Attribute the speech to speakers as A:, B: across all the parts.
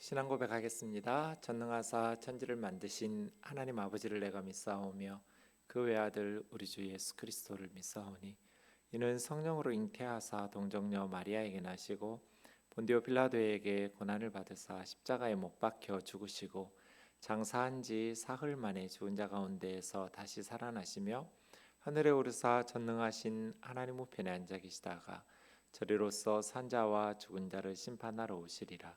A: 신앙 고백하겠습니다. 전능하사 천지를 만드신 하나님 아버지를 내가 믿사오며 그 외아들 우리 주 예수 그리스도를 믿사오니 이는 성령으로 잉태하사 동정녀 마리아에게 나시고 본디오 빌라도에게 고난을 받으사 십자가에 못 박혀 죽으시고 장사한 지 사흘 만에 죽은 자 가운데에서 다시 살아나시며 하늘에 오르사 전능하신 하나님 우편에 앉아 계시다가 저리로서 산자와 죽은 자를 심판하러 오시리라.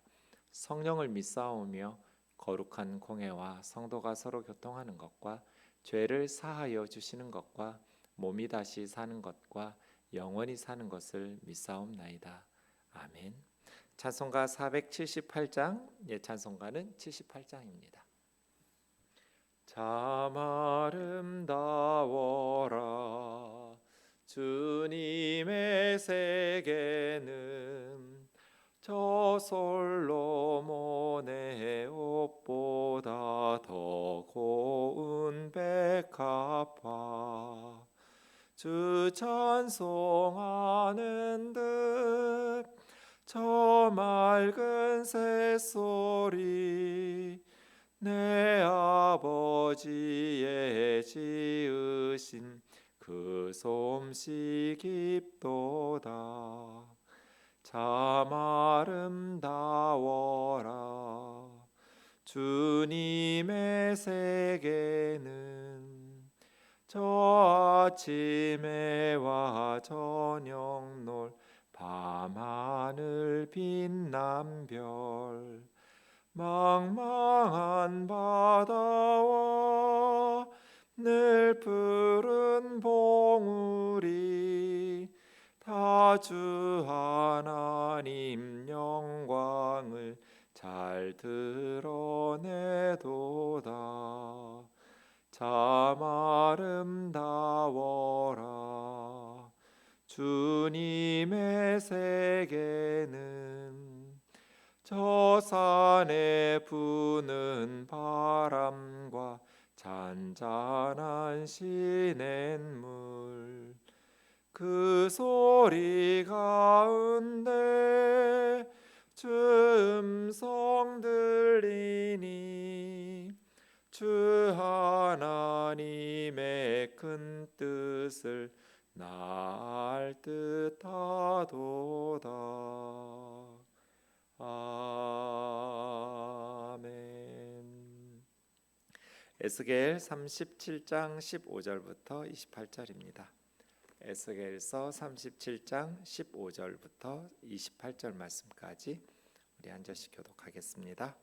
A: 성령을 믿사오며 거룩한 공회와 성도가 서로 교통하는 것과 죄를 사하여 주시는 것과 몸이 다시 사는 것과 영원히 사는 것을 믿사옵나이다. 아멘. 찬송가 478장, 찬송가는 78장입니다. 참 아름다워라 주님의 세계는 저 솔로몬의 옷보다 더 고운 백합화 주 찬송하는 듯 저 맑은 새소리 내 아버지의 지으신 그 솜씨 깊도다. 참 아름다워라 주님의 세계는 저 아침 해와 저녁 놀 밤하늘 빛난 별 망망한 바다와 늘 푸른 봉우리 다 주 하나님 영광을 잘 드러내도다. 참 아름다워라 주님의 세계는 저 산에 부는 바람과 잔잔한 시냇물 그 소리 가운데 주 음성 들리니 주 하나님의 큰 뜻을 나 알 듯하도다. 아멘. 에스겔 37장 15절부터 28절입니다. 에스겔서 37장 15절부터 28절 말씀까지 우리 한 절씩 교독하겠습니다.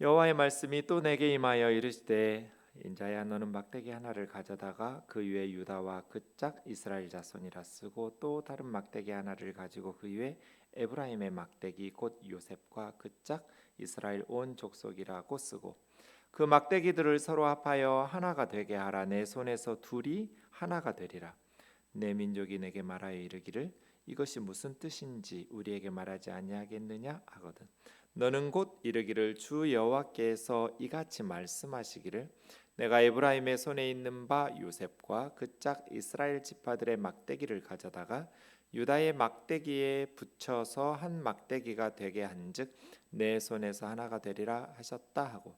A: 여호와의 말씀이 또 내게 임하여 이르시되 인자야 너는 막대기 하나를 가져다가 그 위에 유다와 그 짝 이스라엘 자손이라 쓰고 또 다른 막대기 하나를 가지고 그 위에 에브라임의 막대기 곧 요셉과 그 짝 이스라엘 온 족속이라고 쓰고 그 막대기들을 서로 합하여 하나가 되게 하라. 내 손에서 둘이 하나가 되리라. 내 민족이 내게 말하여 이르기를 이것이 무슨 뜻인지 우리에게 말하지 아니하겠느냐 하거든. 너는 곧 이르기를 주 여호와께서 이같이 말씀하시기를 내가 에브라임의 손에 있는 바 요셉과 그 짝 이스라엘 지파들의 막대기를 가져다가 유다의 막대기에 붙여서 한 막대기가 되게 한즉 내 손에서 하나가 되리라 하셨다 하고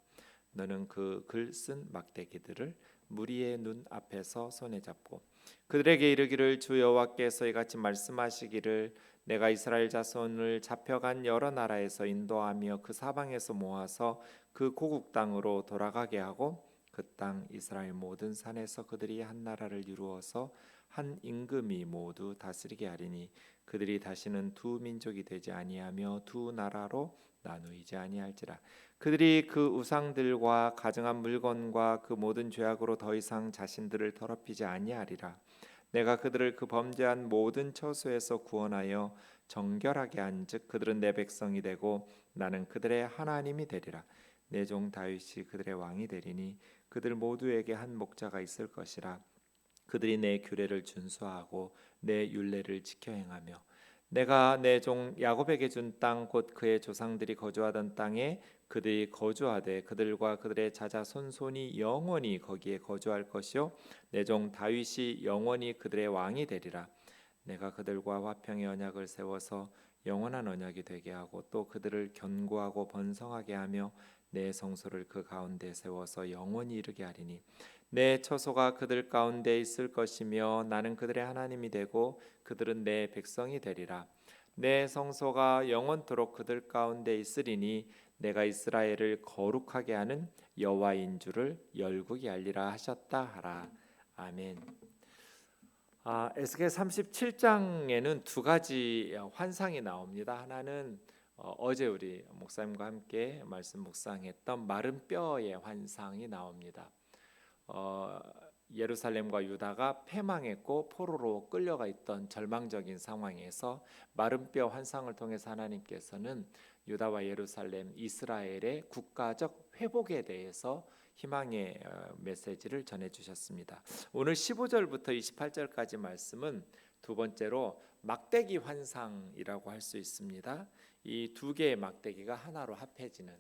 A: 너는 그 글 쓴 막대기들을 무리의 눈 앞에서 손에 잡고 그들에게 이르기를 주 여호와께서 이같이 말씀하시기를 내가 이스라엘 자손을 잡혀간 여러 나라에서 인도하며 그 사방에서 모아서 그 고국 땅으로 돌아가게 하고 그 땅 이스라엘 모든 산에서 그들이 한 나라를 이루어서 한 임금이 모두 다스리게 하리니 그들이 다시는 두 민족이 되지 아니하며 두 나라로 나누이지 아니할지라. 그들이 그 우상들과 가증한 물건과 그 모든 죄악으로 더 이상 자신들을 더럽히지 아니하리라. 내가 그들을 그 범죄한 모든 처소에서 구원하여 정결하게 한즉 그들은 내 백성이 되고 나는 그들의 하나님이 되리라. 내 종 다윗이 그들의 왕이 되리니 그들 모두에게 한 목자가 있을 것이라. 그들이 내 규례를 준수하고 내 율례를 지켜 행하며 내가 내 종 야곱에게 준 땅 곧 그의 조상들이 거주하던 땅에 그들이 거주하되 그들과 그들의 자자손손이 영원히 거기에 거주할 것이요 내 종 다윗이 영원히 그들의 왕이 되리라. 내가 그들과 화평의 언약을 세워서 영원한 언약이 되게 하고 또 그들을 견고하고 번성하게 하며 내 성소를 그 가운데 세워서 영원히 이르게 하리니 내 처소가 그들 가운데 있을 것이며 나는 그들의 하나님이 되고 그들은 내 백성이 되리라. 내 성소가 영원토록 그들 가운데 있으리니 내가 이스라엘을 거룩하게 하는 여호와인 줄을 열국이 알리라 하셨다 하라. 아멘. 에스겔 37장에는 두 가지 환상이 나옵니다. 하나는 어제 우리 목사님과 함께 말씀 묵상했던 마른 뼈의 환상이 나옵니다. 예루살렘과 유다가 패망했고 포로로 끌려가 있던 절망적인 상황에서 마른 뼈 환상을 통해서 하나님께서는 유다와 예루살렘, 이스라엘의 국가적 회복에 대해서 희망의 메시지를 전해주셨습니다. 오늘 15절부터 28절까지 말씀은 두 번째로 막대기 환상이라고 할 수 있습니다. 이 두 개의 막대기가 하나로 합해지는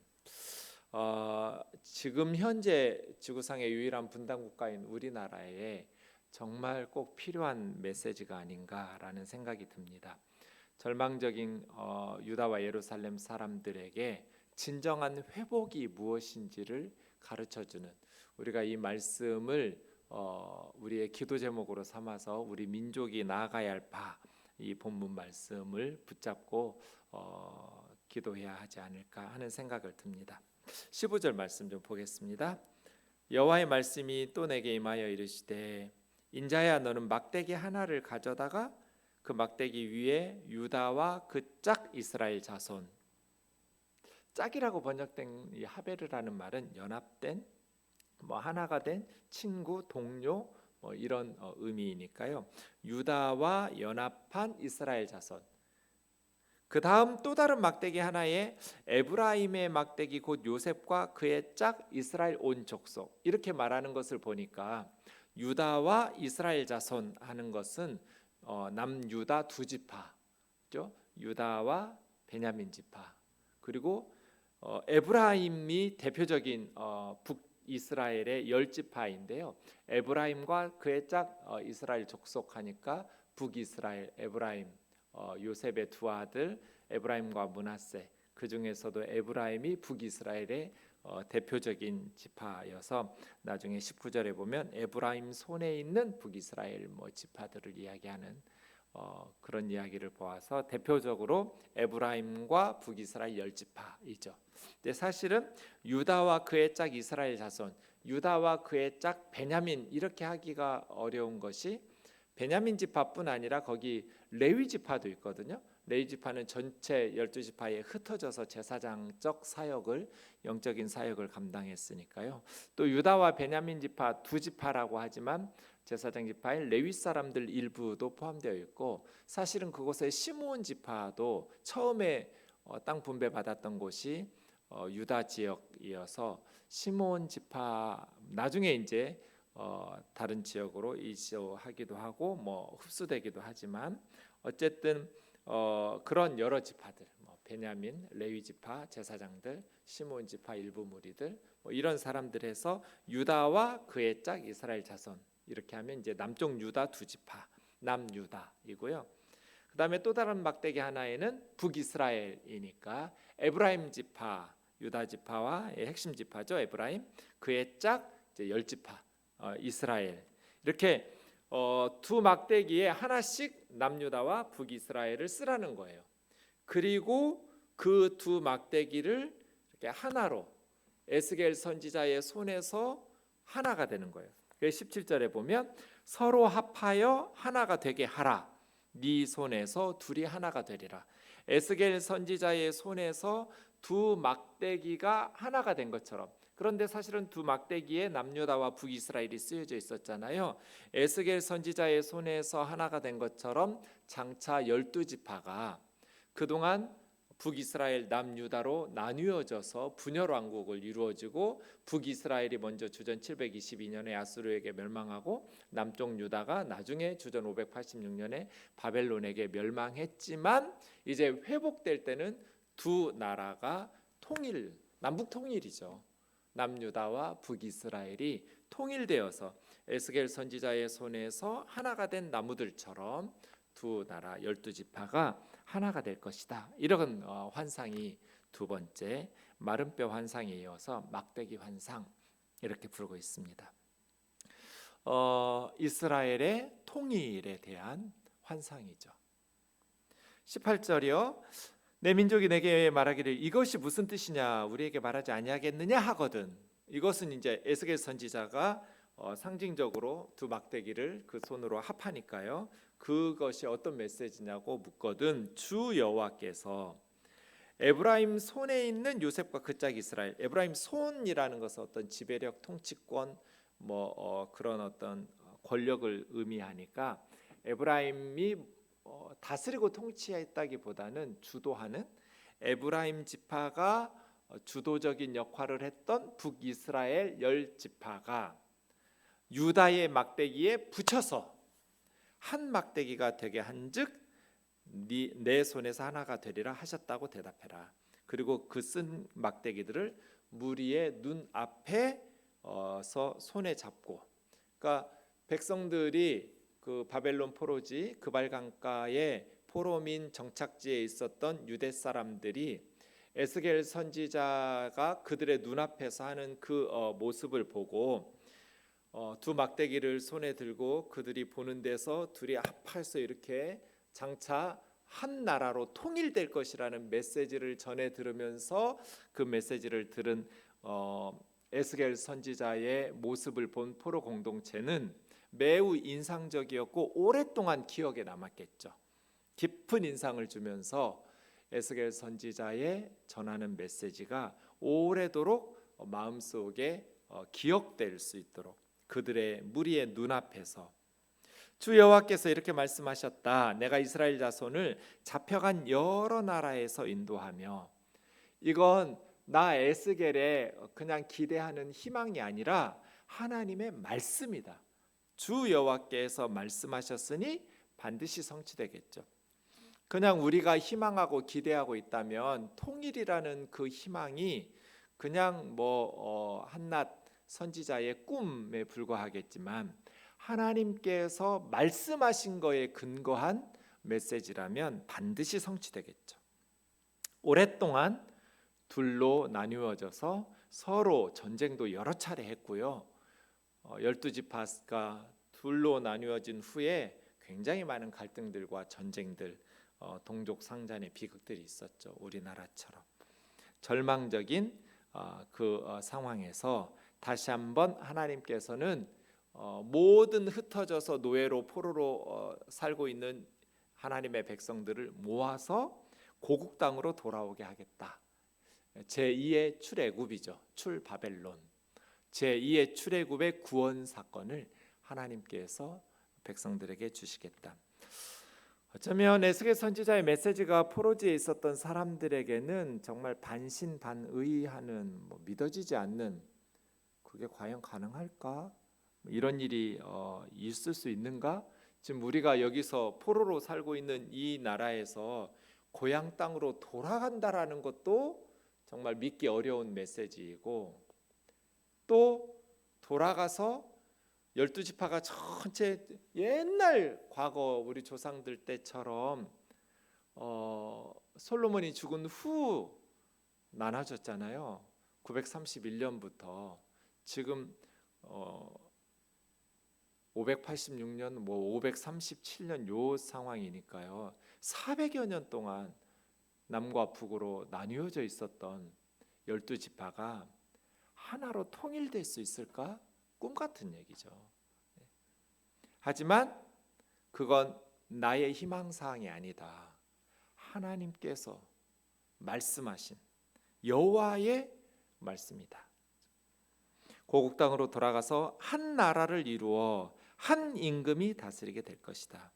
A: 지금 현재 지구상의 유일한 분단 국가인 우리나라에 정말 꼭 필요한 메시지가 아닌가라는 생각이 듭니다. 절망적인 유다와 예루살렘 사람들에게 진정한 회복이 무엇인지를 가르쳐주는, 우리가 이 말씀을 우리의 기도 제목으로 삼아서 우리 민족이 나아가야 할 바, 이 본문 말씀을 붙잡고 기도해야 하지 않을까 하는 생각을 듭니다. 15절 말씀 좀 보겠습니다. 여호와의 말씀이 또 내게 임하여 이르시되 인자야 너는 막대기 하나를 가져다가 그 막대기 위에 유다와 그 짝 이스라엘 자손, 짝이라고 번역된 이 하베르라는 말은 연합된, 하나가 된 친구, 동료 이런 의미니까요. 유다와 연합한 이스라엘 자손. 그 다음 또 다른 막대기 하나에 에브라임의 막대기 곧 요셉과 그의 짝 이스라엘 온 족속, 이렇게 말하는 것을 보니까 유다와 이스라엘 자손 하는 것은 남유다 두 지파죠. 유다와 베냐민 지파, 그리고 에브라임이 대표적인 북이스라엘의 10지파인데요. 에브라임과 그의 짝 이스라엘 족속하니까 북이스라엘, 에브라임, 요셉의 두 아들 에브라임과 므낫세, 그 중에서도 에브라임이 북이스라엘의 대표적인 지파여서 나중에 19절에 보면 에브라임 손에 있는 북이스라엘 지파들을 이야기하는 그런 이야기를 보아서 대표적으로 에브라임과 북이스라엘 10지파이죠. 근데 사실은 유다와 그의 짝 이스라엘 자손, 유다와 그의 짝 베냐민, 이렇게 하기가 어려운 것이 베냐민 지파뿐 아니라 거기 레위 지파도 있거든요. 레위 지파는 전체 12지파에 흩어져서 제사장적 사역을, 영적인 사역을 감당했으니까요. 또 유다와 베냐민 지파 두 지파라고 하지만 제사장 지파인 레위 사람들 일부도 포함되어 있고, 사실은 그곳에 시므온 지파도 처음에 땅 분배 받았던 곳이 유다 지역이어서 시므온 지파 나중에 이제 다른 지역으로 이주하기도 하고 흡수되기도 하지만 어쨌든 그런 여러 지파들, 베냐민, 레위 지파, 제사장들, 시므온 지파 일부 무리들, 이런 사람들에서 유다와 그의 짝 이스라엘 자손, 이렇게 하면 이제 남쪽 유다 두 지파, 남유다이고요. 그 다음에 또 다른 막대기 하나에는 북이스라엘이니까 에브라임 지파, 유다 지파와 핵심 지파죠. 에브라임, 그의 짝 이제 10지파, 이스라엘, 이렇게 두 막대기에 하나씩 남유다와 북이스라엘을 쓰라는 거예요. 그리고 그 두 막대기를 이렇게 하나로 에스겔 선지자의 손에서 하나가 되는 거예요. 그래서 17절에 보면 서로 합하여 하나가 되게 하라. 네 손에서 둘이 하나가 되리라. 에스겔 선지자의 손에서 두 막대기가 하나가 된 것처럼, 그런데 사실은 두 막대기에 남유다와 북이스라엘이 쓰여져 있었잖아요. 에스겔 선지자의 손에서 하나가 된 것처럼 장차 12지파가 그동안 북이스라엘, 남유다로 나뉘어져서 분열 왕국을 이루어지고, 북이스라엘이 먼저 주전 722년에 아수르에게 멸망하고 남쪽 유다가 나중에 주전 586년에 바벨론에게 멸망했지만, 이제 회복될 때는 두 나라가 남북 통일이죠. 남유다와 북이스라엘이 통일되어서 에스겔 선지자의 손에서 하나가 된 나무들처럼 두 나라 12지파가 하나가 될 것이다. 이런 환상이 두 번째 마른 뼈 환상에 이어서 막대기 환상 이렇게 부르고 있습니다. 이스라엘의 통일에 대한 환상이죠. 18절이요. 내 민족이 내게 말하기를 이것이 무슨 뜻이냐 우리에게 말하지 아니하겠느냐 하거든. 이것은 이제 에스겔 선지자가 상징적으로 두 막대기를 그 손으로 합하니까요. 그것이 어떤 메시지냐고 묻거든 주 여호와께서 에브라임 손에 있는 요셉과 그 짝 이스라엘. 에브라임 손이라는 것은 어떤 지배력, 통치권, 그런 어떤 권력을 의미하니까 에브라임이 다스리고 통치했다기보다는 주도하는 에브라임 지파가 주도적인 역할을 했던 북이스라엘 10지파가 유다의 막대기에 붙여서 한 막대기가 되게 한즉 내 손에서 하나가 되리라 하셨다고 대답해라. 그리고 그 쓴 막대기들을 무리의 눈 앞에서 손에 잡고, 그러니까 백성들이 그 바벨론 포로지 그발 강가의 포로민 정착지에 있었던 유대 사람들이 에스겔 선지자가 그들의 눈앞에서 하는 그 모습을 보고 두 막대기를 손에 들고 그들이 보는 데서 둘이 합해서 이렇게 장차 한 나라로 통일될 것이라는 메시지를 전해 들으면서 그 메시지를 들은 에스겔 선지자의 모습을 본 포로 공동체는 매우 인상적이었고 오랫동안 기억에 남았겠죠. 깊은 인상을 주면서 에스겔 선지자의 전하는 메시지가 오래도록 마음속에 기억될 수 있도록 그들의 무리의 눈앞에서 주 여호와께서 이렇게 말씀하셨다. 내가 이스라엘 자손을 잡혀간 여러 나라에서 인도하며, 이건 나 에스겔의 그냥 기대하는 희망이 아니라 하나님의 말씀이다. 주 여호와께서 말씀하셨으니 반드시 성취되겠죠. 그냥 우리가 희망하고 기대하고 있다면 통일이라는 그 희망이 그냥 한낱 선지자의 꿈에 불과하겠지만 하나님께서 말씀하신 거에 근거한 메시지라면 반드시 성취되겠죠. 오랫동안 둘로 나뉘어져서 서로 전쟁도 여러 차례 했고요. 12지파가 둘로 나뉘어진 후에 굉장히 많은 갈등들과 전쟁들, 동족 상잔의 비극들이 있었죠. 우리나라처럼 절망적인 그 상황에서 다시 한번 하나님께서는 모든 흩어져서 노예로 포로로 살고 있는 하나님의 백성들을 모아서 고국 땅으로 돌아오게 하겠다. 제2의 출애굽이죠. 출바벨론. 제2의 출애굽의 구원 사건을 하나님께서 백성들에게 주시겠다. 어쩌면 에스겔 선지자의 메시지가 포로지에 있었던 사람들에게는 정말 반신반의하는 믿어지지 않는, 그게 과연 가능할까? 이런 일이 있을 수 있는가? 지금 우리가 여기서 포로로 살고 있는 이 나라에서 고향 땅으로 돌아간다라는 것도 정말 믿기 어려운 메시지이고, 또 돌아가서 12지파가 전체 옛날 과거 우리 조상들 때처럼 솔로몬이 죽은 후 나눠졌잖아요. 931년부터 지금 586년 537년 요 상황이니까요. 400여 년 동안 남과 북으로 나뉘어져 있었던 12지파가 하나로 통일될 수 있을까? 꿈 같은 얘기죠. 하지만 그건 나의 희망사항이 아니다. 하나님께서 말씀하신 여호와의 말씀이다. 고국 땅으로 돌아가서 한 나라를 이루어 한 임금이 다스리게 될 것이다.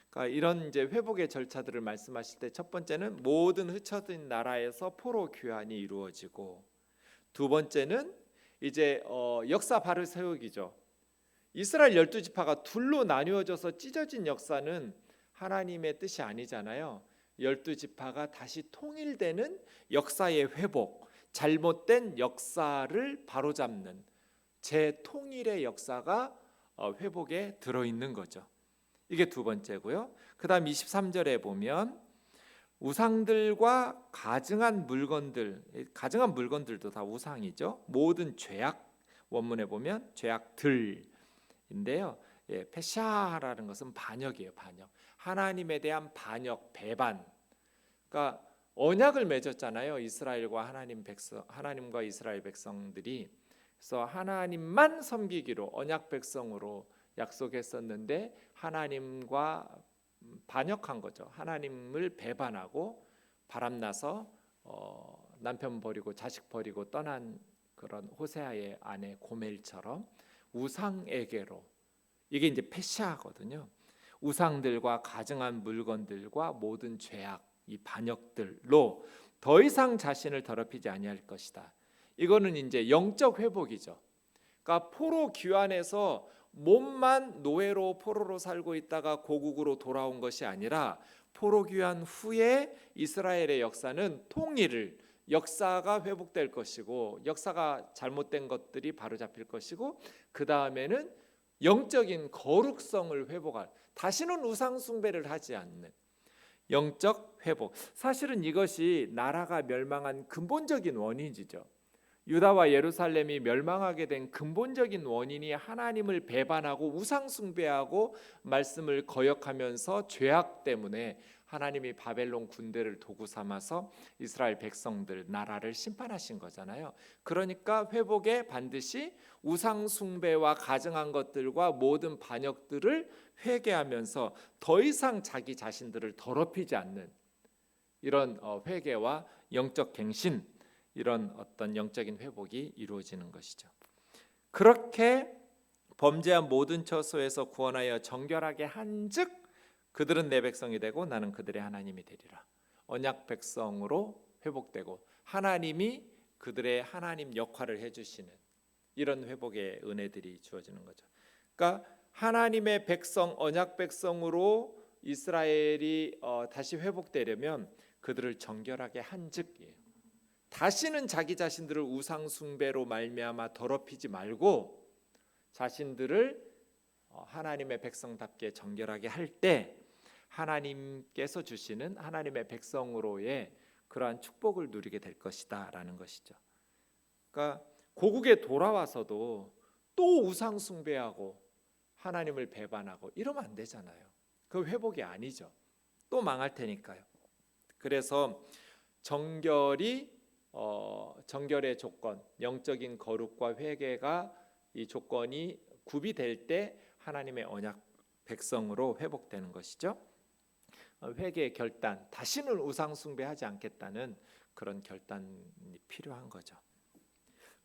A: 그러니까 이런 이제 회복의 절차들을 말씀하실 때 첫 번째는 모든 흩어진 나라에서 포로 교환이 이루어지고, 두 번째는 이제 역사 발을 세우기죠. 이스라엘 12지파가 둘로 나뉘어져서 찢어진 역사는 하나님의 뜻이 아니잖아요. 12지파가 다시 통일되는 역사의 회복, 잘못된 역사를 바로잡는 재통일의 역사가 회복에 들어있는 거죠. 이게 두 번째고요. 그 다음 23절에 보면 우상들과 가증한 물건들도 다 우상이죠. 모든 죄악, 원문에 보면 죄악들인데요. 페샤라는 것은 반역이에요. 반역. 하나님에 대한 반역, 배반. 그러니까 언약을 맺었잖아요. 하나님과 이스라엘 백성들이. 그래서 하나님만 섬기기로 언약 백성으로 약속했었는데 하나님과 반역한 거죠. 하나님을 배반하고 바람나서 남편 버리고 자식 버리고 떠난 그런 호세아의 아내 고멜처럼 우상에게로, 이게 이제 페시아거든요. 우상들과 가증한 물건들과 모든 죄악, 이 반역들로 더 이상 자신을 더럽히지 아니할 것이다. 이거는 이제 영적 회복이죠. 그러니까 포로 귀환해서 몸만 노예로 포로로 살고 있다가 고국으로 돌아온 것이 아니라 포로 귀환 후에 이스라엘의 역사는 역사가 회복될 것이고, 역사가 잘못된 것들이 바로잡힐 것이고, 그 다음에는 영적인 거룩성을 회복할, 다시는 우상 숭배를 하지 않는 영적 회복. 사실은 이것이 나라가 멸망한 근본적인 원인이죠. 유다와 예루살렘이 멸망하게 된 근본적인 원인이 하나님을 배반하고 우상 숭배하고 말씀을 거역하면서 죄악 때문에 하나님이 바벨론 군대를 도구 삼아서 이스라엘 백성들, 나라를 심판하신 거잖아요. 그러니까 회복에 반드시 우상 숭배와 가증한 것들과 모든 반역들을 회개하면서 더 이상 자기 자신들을 더럽히지 않는 이런 회개와 영적 갱신, 이런 어떤 영적인 회복이 이루어지는 것이죠. 그렇게 범죄한 모든 처소에서 구원하여 정결하게 한즉 그들은 내 백성이 되고 나는 그들의 하나님이 되리라. 언약 백성으로 회복되고 하나님이 그들의 하나님 역할을 해주시는 이런 회복의 은혜들이 주어지는 거죠. 그러니까 하나님의 백성, 언약 백성으로 이스라엘이 다시 회복되려면 그들을 정결하게 한즉이에요. 다시는 자기 자신들을 우상 숭배로 말미암아 더럽히지 말고 자신들을 하나님의 백성답게 정결하게 할 때 하나님께서 주시는 하나님의 백성으로의 그러한 축복을 누리게 될 것이다라는 것이죠. 그러니까 고국에 돌아와서도 또 우상 숭배하고 하나님을 배반하고 이러면 안 되잖아요. 그 회복이 아니죠. 또 망할 테니까요. 그래서 정결의 조건, 영적인 거룩과 회개가 이 조건이 구비될 때 하나님의 언약 백성으로 회복되는 것이죠. 회개의 결단, 다시는 우상 숭배하지 않겠다는 그런 결단이 필요한 거죠.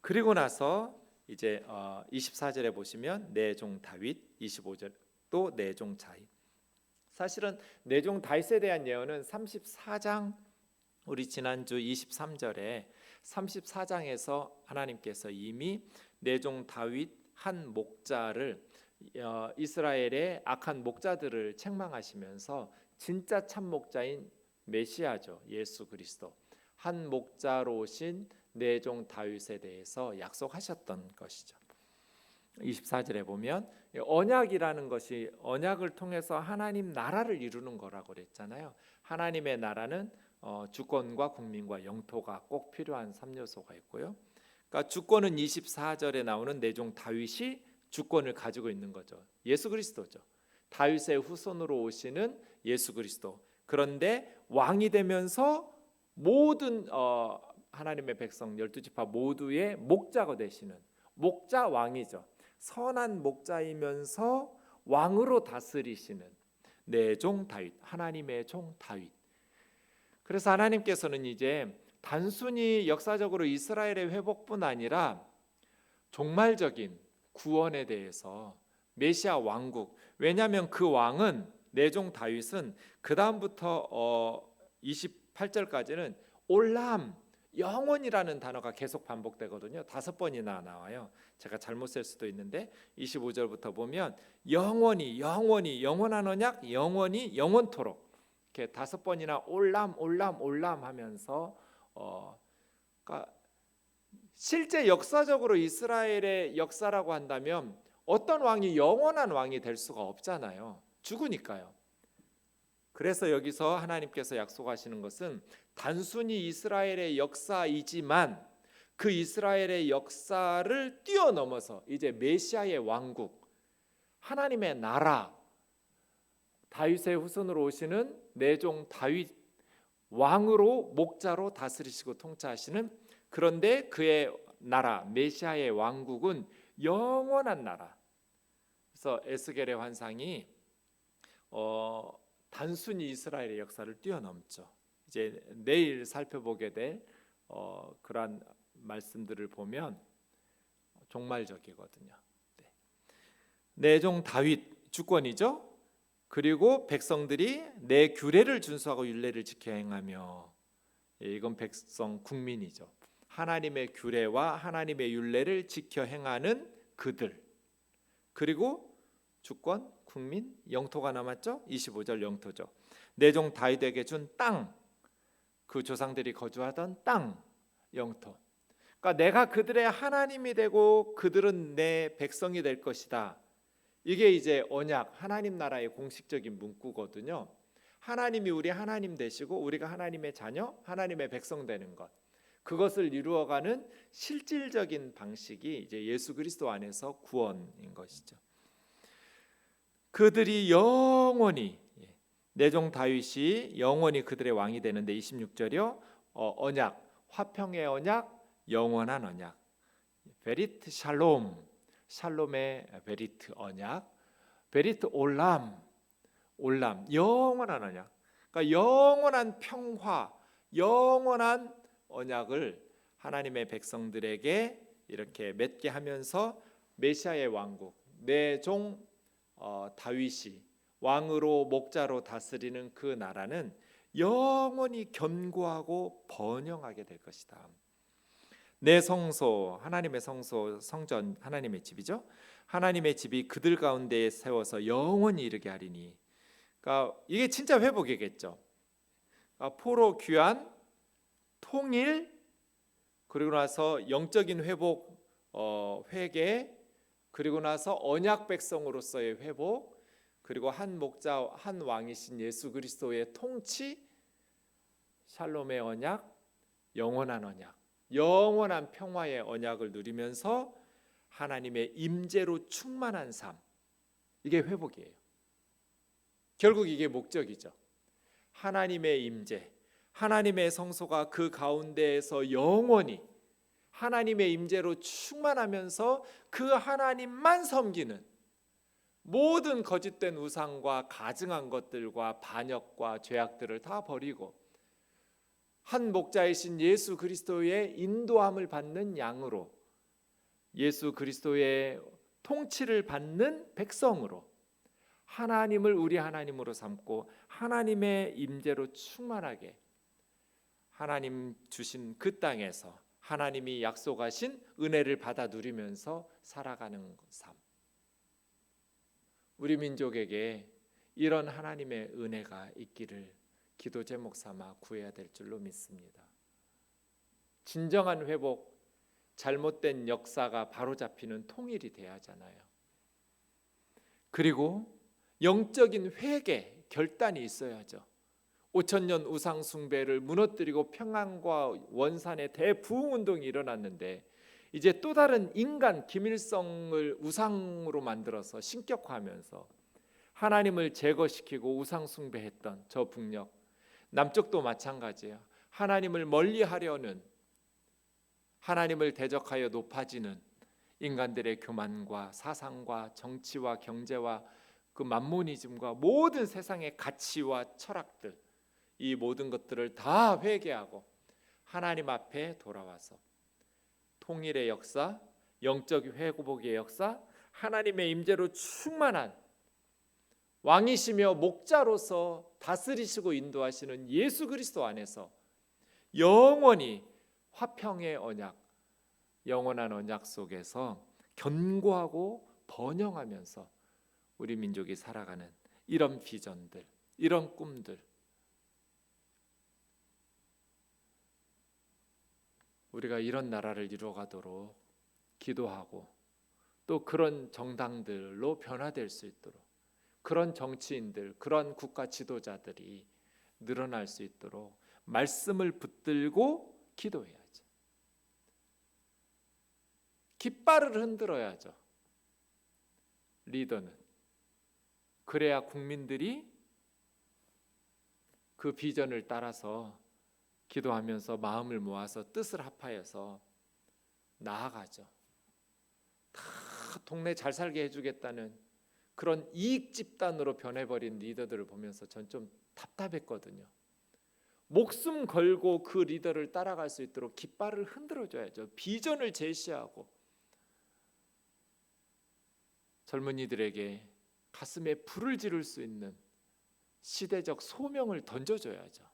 A: 그리고 나서 이제 24절에 보시면 내 종 다윗, 25절 또 내 종 다윗. 사실은 내 종 다윗에 대한 예언은 34장, 우리 지난주 23절에 34장에서 하나님께서 이미 내 종 다윗 한 목자를, 이스라엘의 악한 목자들을 책망하시면서 진짜 참 목자인 메시아죠, 예수 그리스도, 한 목자로 오신 내 종 다윗에 대해서 약속하셨던 것이죠. 24절에 보면 언약이라는 것이 언약을 통해서 하나님 나라를 이루는 거라고 그랬잖아요. 하나님의 나라는 주권과 국민과 영토가 꼭 필요한 3요소가 있고요. 그러니까 주권은 24절에 나오는 내 종 다윗이 주권을 가지고 있는 거죠. 예수 그리스도죠. 다윗의 후손으로 오시는 예수 그리스도. 그런데 왕이 되면서 모든 하나님의 백성 12지파 모두의 목자가 되시는 목자 왕이죠. 선한 목자이면서 왕으로 다스리시는 내 종 다윗, 하나님의 종 다윗. 그래서 하나님께서는 이제 단순히 역사적으로 이스라엘의 회복뿐 아니라 종말적인 구원에 대해서 메시아 왕국, 왜냐하면 그 왕은 내 종 다윗은 그 다음부터 28절까지는 올람, 영원이라는 단어가 계속 반복되거든요. 5번이나 나와요. 제가 잘못 쓸 수도 있는데 25절부터 보면 영원히, 영원한 언약, 영원히, 영원토록 이렇게 5번이나 올람 하면서 그러니까 실제 역사적으로 이스라엘의 역사라고 한다면 어떤 왕이 영원한 왕이 될 수가 없잖아요. 죽으니까요. 그래서 여기서 하나님께서 약속하시는 것은 단순히 이스라엘의 역사이지만 그 이스라엘의 역사를 뛰어넘어서 이제 메시아의 왕국, 하나님의 나라, 다윗의 후손으로 오시는 내 종 다윗 왕으로 목자로 다스리시고 통치하시는, 그런데 그의 나라 메시아의 왕국은 영원한 나라. 그래서 에스겔의 환상이 단순히 이스라엘의 역사를 뛰어넘죠. 이제 내일 살펴보게 될 그러한 말씀들을 보면 종말적이거든요. 내 종 다윗 주권이죠. 그리고 백성들이 내 규례를 준수하고 율례를 지켜 행하며, 이건 백성 국민이죠. 하나님의 규례와 하나님의 율례를 지켜 행하는 그들, 그리고 주권, 국민, 영토가 남았죠. 25절 영토죠. 내 종 다윗에게 준 땅, 그 조상들이 거주하던 땅, 영토. 그러니까 내가 그들의 하나님이 되고 그들은 내 백성이 될 것이다. 이게 이제 언약, 하나님 나라의 공식적인 문구거든요. 하나님이 우리 하나님 되시고 우리가 하나님의 자녀, 하나님의 백성 되는 것, 그것을 이루어가는 실질적인 방식이 이제 예수 그리스도 안에서 구원인 것이죠. 그들이 영원히, 내 종 다윗이 영원히 그들의 왕이 되는데 26절이요. 언약, 화평의 언약, 영원한 언약. 베리트 샬롬, 샬롬의 베리트 언약, 베리트 올람, 올람, 영원한 언약. 그러니까 영원한 평화, 영원한 언약을 하나님의 백성들에게 이렇게 맺게 하면서 메시아의 왕국, 내 종 다윗이 왕으로 목자로 다스리는 그 나라는 영원히 견고하고 번영하게 될 것이다. 내 성소, 하나님의 성소, 성전, 하나님의 집이죠. 하나님의 집이 그들 가운데에 세워서 영원히 이르게 하리니. 그러니까 이게 진짜 회복이겠죠. 포로 귀환, 통일, 그리고 나서 영적인 회복, 회개, 그리고 나서 언약 백성으로서의 회복, 그리고 한 목자, 한 왕이신 예수 그리스도의 통치, 샬롬의 언약, 영원한 언약, 영원한 평화의 언약을 누리면서 하나님의 임재로 충만한 삶, 이게 회복이에요. 결국 이게 목적이죠. 하나님의 임재, 하나님의 성소가 그 가운데에서 영원히 하나님의 임재로 충만하면서 그 하나님만 섬기는, 모든 거짓된 우상과 가증한 것들과 반역과 죄악들을 다 버리고 한 목자이신 예수 그리스도의 인도함을 받는 양으로, 예수 그리스도의 통치를 받는 백성으로 하나님을 우리 하나님으로 삼고 하나님의 임재로 충만하게 하나님 주신 그 땅에서 하나님이 약속하신 은혜를 받아 누리면서 살아가는 삶. 우리 민족에게 이런 하나님의 은혜가 있기를 기도 제목 삼아 구해야 될 줄로 믿습니다. 진정한 회복, 잘못된 역사가 바로잡히는 통일이 돼야 하잖아요. 그리고 영적인 회개, 결단이 있어야죠. 5,000년 우상 숭배를 무너뜨리고 평안과 원산의 대부흥운동이 일어났는데 이제 또 다른 인간 김일성을 우상으로 만들어서 신격화하면서 하나님을 제거시키고 우상 숭배했던 저 북녘, 남쪽도 마찬가지예요. 하나님을 멀리하려는, 하나님을 대적하여 높아지는 인간들의 교만과 사상과 정치와 경제와 그 만모니즘과 모든 세상의 가치와 철학들, 이 모든 것들을 다 회개하고 하나님 앞에 돌아와서 통일의 역사, 영적 회복의 역사, 하나님의 임재로 충만한 왕이시며 목자로서 다스리시고 인도하시는 예수 그리스도 안에서 영원히 화평의 언약, 영원한 언약 속에서 견고하고 번영하면서 우리 민족이 살아가는 이런 비전들, 이런 꿈들, 우리가 이런 나라를 이루어가도록 기도하고 또 그런 정당들로 변화될 수 있도록 그런 정치인들, 그런 국가 지도자들이 늘어날 수 있도록 말씀을 붙들고 기도해야죠. 깃발을 흔들어야죠. 리더는. 그래야 국민들이 그 비전을 따라서 기도하면서 마음을 모아서 뜻을 합하여서 나아가죠. 다 동네 잘 살게 해주겠다는 그런 이익 집단으로 변해버린 리더들을 보면서 전 좀 답답했거든요. 목숨 걸고 그 리더를 따라갈 수 있도록 깃발을 흔들어줘야죠. 비전을 제시하고 젊은이들에게 가슴에 불을 지를 수 있는 시대적 소명을 던져줘야죠.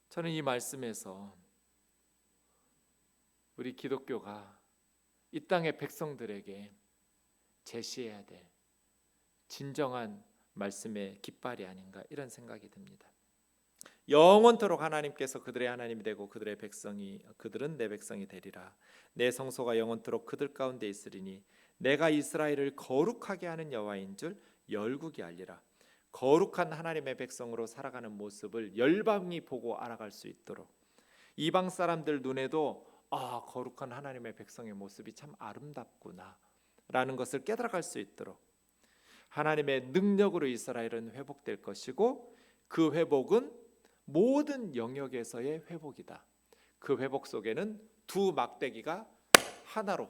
A: 저는 이 말씀에서 우리 기독교가 이 땅의 백성들에게 제시해야 될 진정한 말씀의 깃발이 아닌가 이런 생각이 듭니다. 영원토록 하나님께서 그들의 하나님이 되고 그들은 내 백성이 되리라. 내 성소가 영원토록 그들 가운데 있으리니 내가 이스라엘을 거룩하게 하는 여호와인 줄 열국이 알리라. 거룩한 하나님의 백성으로 살아가는 모습을 열방이 보고 알아갈 수 있도록 이방 사람들 눈에도 거룩한 하나님의 백성의 모습이 참 아름답구나 라는 것을 깨달아갈 수 있도록 하나님의 능력으로 이스라엘은 회복될 것이고 그 회복은 모든 영역에서의 회복이다. 그 회복 속에는 두 막대기가 하나로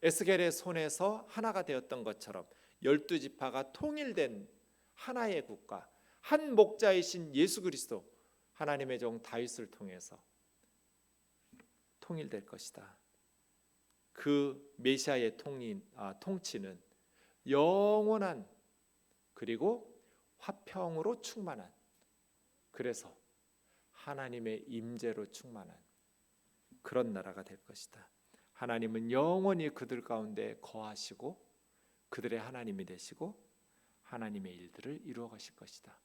A: 에스겔의 손에서 하나가 되었던 것처럼 12지파가 통일된 하나의 국가, 한 목자이신 예수 그리스도 하나님의 종 다윗을 통해서 통일될 것이다. 그 메시아의 통치는 영원한 그리고 화평으로 충만한, 그래서 하나님의 임재로 충만한 그런 나라가 될 것이다. 하나님은 영원히 그들 가운데 거하시고 그들의 하나님이 되시고 하나님의 일들을 이루어 가실 것이다.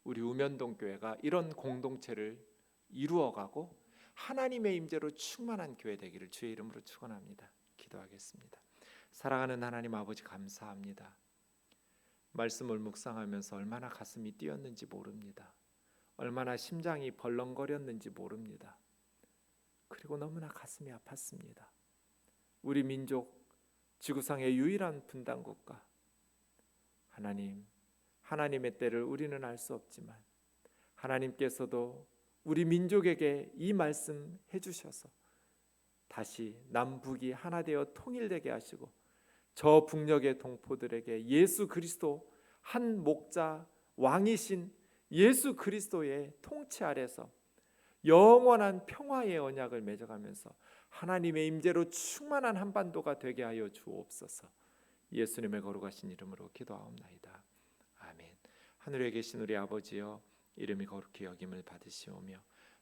A: 우리 우면동 교회가 이런 공동체를 이루어가고 하나님의 임재로 충만한 교회 되기를 주의 이름으로 축원합니다. 기도하겠습니다. 사랑하는 하나님 아버지 감사합니다. 말씀을 묵상하면서 얼마나 가슴이 뛰었는지 모릅니다. 얼마나 심장이 벌렁거렸는지 모릅니다. 그리고 너무나 가슴이 아팠습니다. 우리 민족 지구상의 유일한 분단국가 하나님의 때를 우리는 알 수 없지만 하나님께서도 우리 민족에게 이 말씀 해주셔서 다시 남북이 하나 되어 통일되게 하시고 저 북녘의 동포들에게 예수 그리스도 한 목자 왕이신 예수 그리스도의 통치 아래서 영원한 평화의 언약을 맺어가면서 하나님의 임재로 충만한 한반도가 되게 하여 주옵소서. 예수님의 거룩하신 이름으로 기도하옵나이다. 아멘. 하늘에 계신 우리 아버지여, 이름이 거룩히 여김을 받으시오며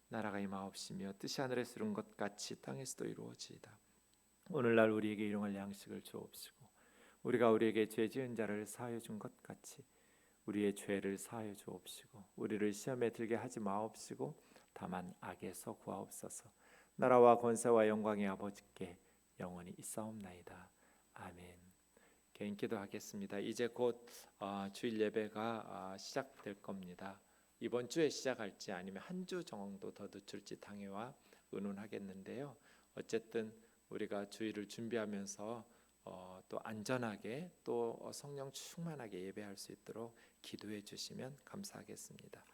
A: 나라가 임하옵시며 뜻이 하늘에서 이룬 것 같이 땅에서도 이루어지이다. 오늘날 우리에게 일용할 양식을 주옵시고 우리가 우리에게 죄 지은 자를 사하여 준 것 같이 우리의 죄를 사하여 주옵시고 우리를 시험에 들게 하지 마옵시고 다만 악에서 구하옵소서. 나라와 권세와 영광의 아버지께 영원히 있사옵나이다. 아멘. 개인 기도하겠습니다. 이제 곧 주일 예배가 시작될 겁니다. 이번 주에 시작할지 아니면 한 주 정도 더 늦출지 당회와 의논하겠는데요. 어쨌든 우리가 주일을 준비하면서 또 안전하게 또 성령 충만하게 예배할 수 있도록 기도해 주시면 감사하겠습니다.